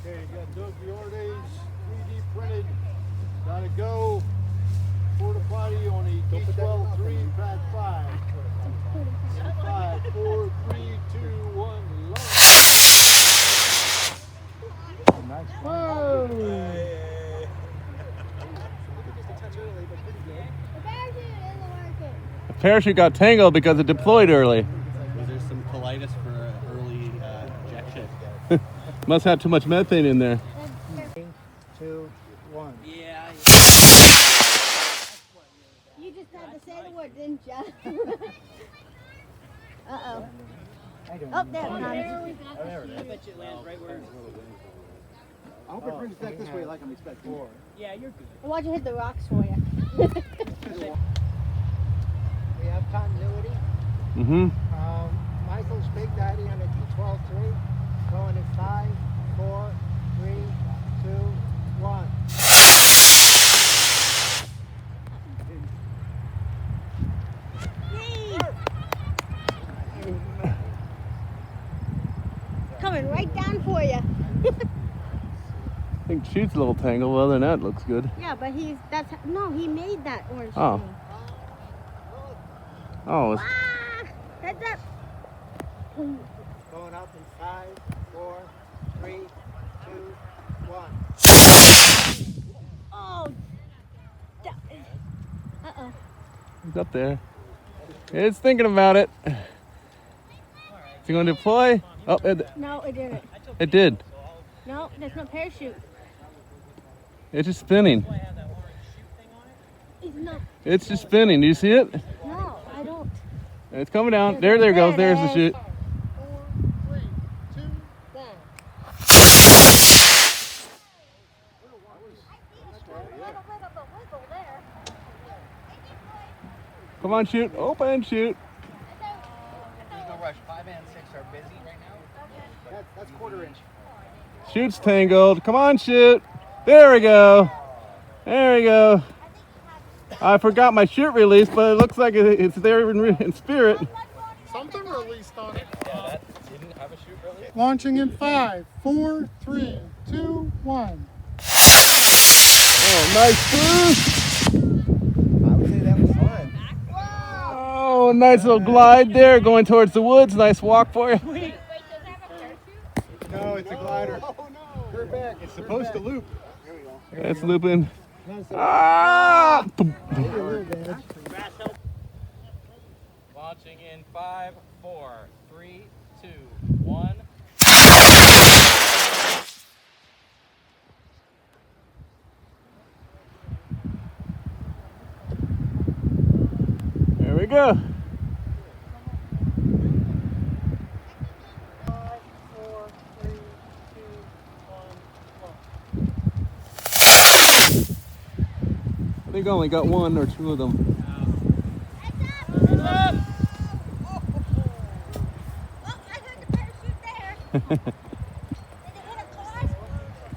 Okay, you got Doug Viorde's 3D printed. Gotta go. Porta potty on a D12-3, pad 5. 5, 4, 3, 2, 1, load. Nice. Whoa! The parachute got tangled because it deployed early. Was there some colitis for early ejection? Must have too much methane in there. 3, 2, 1. Yeah. You just had to say the word, didn't you? Uh-oh. Oh, there it comes. I bet you it lands right where. I hope it brings back this way like I'm expecting. Yeah, you're good. Watch it hit the rocks for you. We have continuity. Mm-hmm. Michael's Big Daddy on a D12-3. Going in 5, 4, 3, 2, 1. Coming right down for you. I think shoot's a little tangled. Other than that, it looks good. Yeah, but he made that orange Oh. thing. Oh, it's, Ah, heads up. Going up in 5, 4, 3, 2, 1. Oh. Uh-oh. it's up there. It's thinking about it. Is he going to deploy? Oh, No, it didn't. it did. No, there's no parachute. It's just spinning. It's not. It's just spinning. Do you see it? No, I don't. It's coming down. There goes. There's the chute. 4, 3, 2, 1. Come on, shoot. Open, shoot. There's no rush. 5 and 6 are busy right now. That's quarter inch. Shoot's tangled. Come on, shoot. There we go. There we go. I forgot my shoot release, but it looks like it's there in spirit. Something released on it. Yeah, that didn't have a shoot release. Launching in 5, 4, 3, 2, 1. Oh, nice boost. I would say that was fun. Oh, nice little glide there going towards the woods. Nice walk for you. No, it's a glider. Oh, no. Turn back. It's supposed to loop. It's looping. Ah! Launching in 5, 4, 3, 2, 1. There we go. 5, 4, 3, 2, 1, I think I only got one or two of them. Oh, I heard the parachute there.